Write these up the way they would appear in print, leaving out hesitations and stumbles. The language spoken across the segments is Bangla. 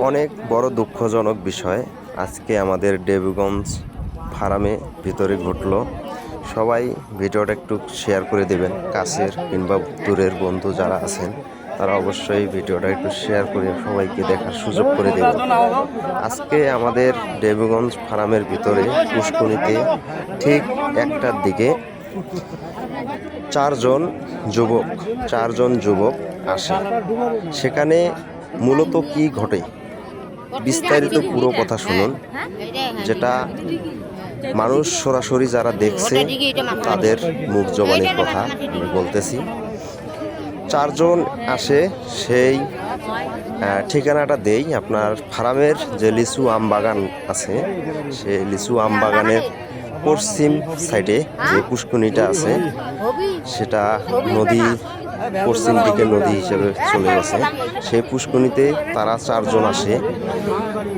অনেক বড় দুঃখজনক বিষয় আজকে আমাদের দেবীগঞ্জ ফার্মে ভিতরে ঘটলো। সবাই ভিডিওটা একটু শেয়ার করে দেবেন, কাছের কিংবা দূরের বন্ধু যারা আছেন তারা অবশ্যই ভিডিওটা একটু শেয়ার করে সবাইকে দেখার সুযোগ করে দেবেন। আজকে আমাদের দেবীগঞ্জ ফার্মের ভিতরে পুষ্করিণীতে ঠিক 1টার দিকে চারজন যুবক আসে। সেখানে মূলত কি ঘটে বিস্তারিত পুরো কথা শুনুন, যেটা মানুষ সরাসরি যারা দেখছে তাদের মুখ জবানির কথা আমি বলতেছি। চারজন আসে, সেই ঠিকানাটা দেই। আপনার ফার্মের যে লিচু আম বাগান আছে, সেই লিচু আম বাগানের পশ্চিম সাইডে যে পুষ্করিণীটা আছে সেটা নদী, পশ্চিম দিকে নদী হিসেবে চলে গেছে। সেই পুষ্করিণীতে তারা চারজন আসে।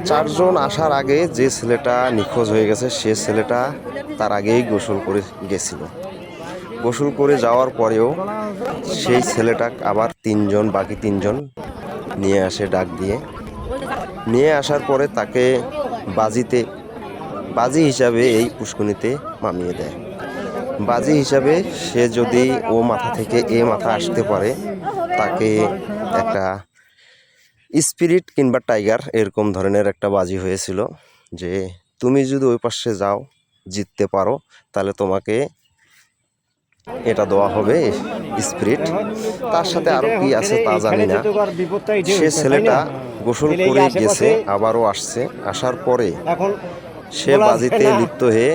চারজন আসার আগে যে ছেলেটা নিখোঁজ হয়ে গেছে সে ছেলেটা তার আগেই গোসল করে গেছিল। গোসল করে যাওয়ার পরেও সেই ছেলেটা আবার বাকি তিনজন নিয়ে আসে, ডাক দিয়ে নিয়ে আসার পরে তাকে বাজি হিসাবে এই পুষ্করিণীতে নামিয়ে দেয়। বাজি হিসাবে সে যদি ও মাথা থেকে এ মাথা আসতে পারে তাকে একটা স্পিরিট কিংবা টাইগার এরকম ধরনের একটা বাজি হয়েছিল, যে তুমি যদি ওই পাশে যাও জিততে পারো তাহলে তোমাকে এটা দেওয়া হবে স্পিরিট। তার সাথে আরো কি আছে তা জানি না। সে ছেলেটা গোসল করে গেছে, আবারও আসছে। আসার পরে সে বাজিতে লিপ্ত হয়ে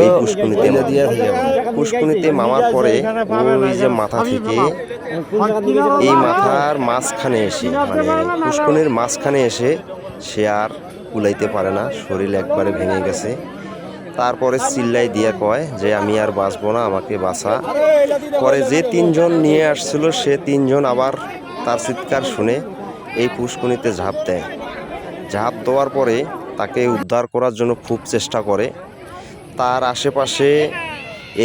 এই পুষ্করিণীতে মামার পরে ওই যে মাথা থেকে এই মাথার মাঝখানে এসে, মানে পুষ্করিণীর মাঝখানে এসে সে আর কুলাইতে পারে না, শরীর একবারে ভেঙে গেছে। তারপরে চিল্লাই দিয়ে কয় যে আমি আর বাঁচবো না, আমাকে বাঁচা। পরে যে তিনজন নিয়ে আসছিল সে তিনজন আবার তার চিৎকার শুনে এই পুষ্করিণীতে ঝাঁপ দেয়। ঝাঁপ দেওয়ার পরে তাকে উদ্ধার করার জন্য খুব চেষ্টা করে। তার আশেপাশে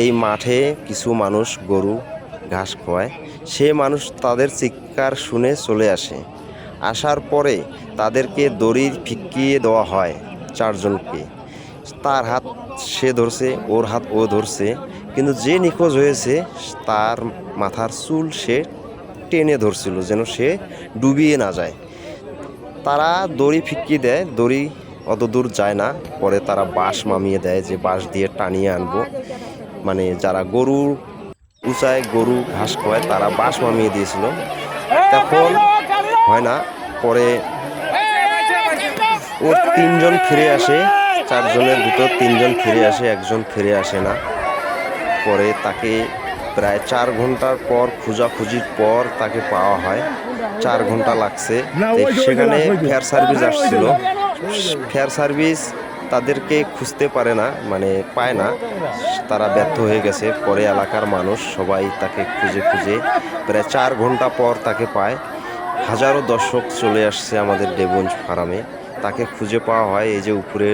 এই মাঠে কিছু মানুষ গরু ঘাস খায়, সে মানুষ তাদের চিৎকার শুনে চলে আসে। আসার পরে তাদেরকে দড়ি ফিকিয়ে দেওয়া হয় চারজনকে। তার হাত সে ধরছে, ওর হাত ও ধরছে, কিন্তু যে নিখোঁজ হয়েছে তার মাথার চুল সে টেনে ধরছিল যেন সে ডুবিয়ে না যায়। তারা দড়ি ফিকিয়ে দেয়, দড়ি অত দূর যায় না। পরে তারা বাঁশ নামিয়ে দেয়, যে বাঁশ দিয়ে টানিয়ে আনবো। মানে যারা গরু উঁচায় গরু ঘাস খায় তারা বাঁশ নামিয়ে দিয়েছিল, তখন হয় না। পরে ওর তিনজন ফিরে আসে, চারজনের ভিতর তিনজন ফিরে আসে, একজন ফিরে আসে না। পরে তাকে প্রায় 4 ঘন্টার পর খোঁজাখুঁজির পর তাকে পাওয়া হয়। 4 ঘন্টা লাগছে। সেখানে ফায়ার সার্ভিস আসছিল, ফায়ার সার্ভিস তাদেরকে খুঁজতে পারে না, মানে পায় না, তারা ব্যর্থ হয়ে গেছে। পরে এলাকার মানুষ সবাই তাকে খুঁজে প্রায় 4 ঘন্টা পর তাকে পায়। হাজারো দর্শক চলে আসছে আমাদের দেবীগঞ্জ ফার্মে, তাকে খুঁজে পাওয়া হয়। এই যে উপরে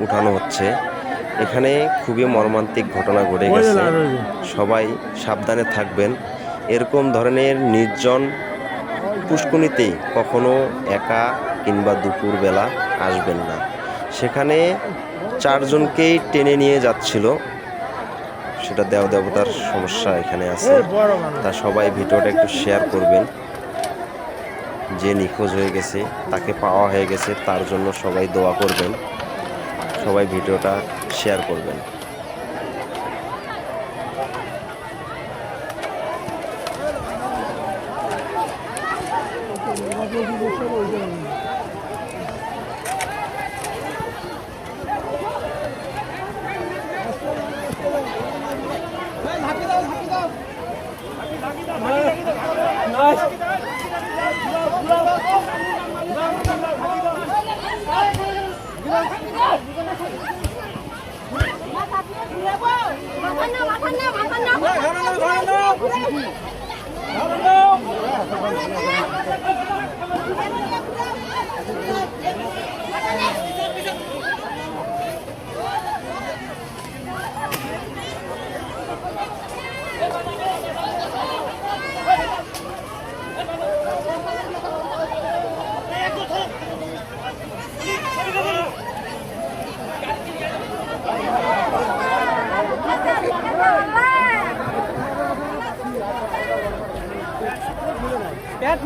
উঠানো হচ্ছে, এখানে খুবই মর্মান্তিক ঘটনা ঘটে গেছে। সবাই সাবধানে থাকবেন। এরকম ধরনের নির্জন পুষ্করিণীতে কখনো একা কিংবা দুপুরবেলা আসবেন না। সেখানে চারজনকেই টেনে নিয়ে যাচ্ছিল, সেটা দেবতার সমস্যা এখানে আছে। তা সবাই ভিডিওটা একটু শেয়ার করবেন। যে নিখোঁজ হয়ে গেছে তাকে পাওয়া হয়ে গেছে, তার জন্য সবাই দোয়া করবেন, সবাই ভিডিওটা শেয়ার করবেন।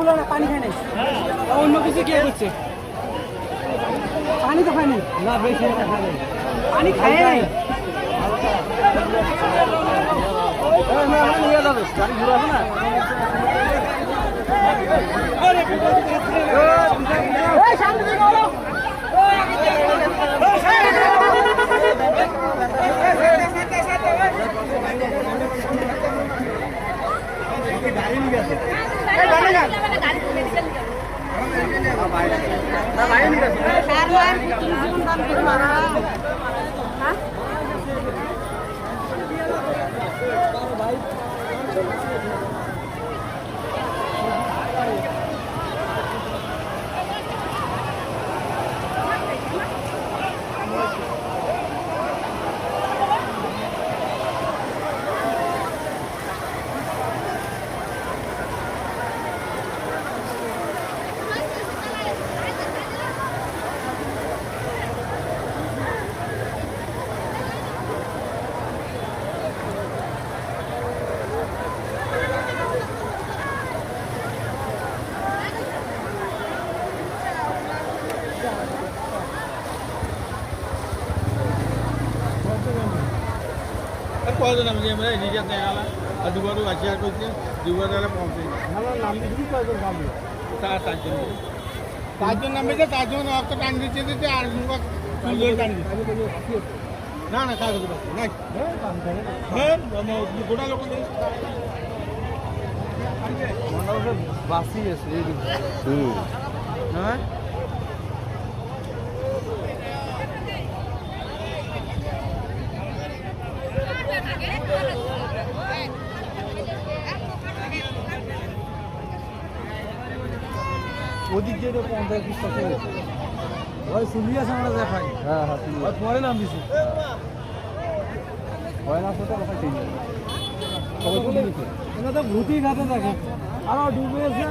ফুলে না, পানি খায় নাই। অন্য কিছু কে করছে? পানি তো খায় নাই। না বেশি খায় নাই। পানি খায় নাই। নিয়ে যাবে গাড়ি ঘুরে আসে না। কয়জন আমি নিজে দেখালা আর দুবারও আশিয়ার করছে দুবার পৌঁছে নাম দিবি কয়জন নামবে? চারজন নামবে, চারজন অর্থ টান দিচ্ছে দিচ্ছে আর সুন্দর টান দিচ্ছে। না না কাগজ নাই গোটা লোক বাসি আছে এই হ্যাঁ ওদিক দিয়ে 50-20 টাকা ওই শুনি আছে আমরা দেখাই। হ্যাঁ হ্যাঁ ওই পরে নাম দিছি হয় না ফটো কথা ঠিক আছে সবাই তো দিছে এটা তো ভূতি ঘাটে দেখে আর ডুবে আছে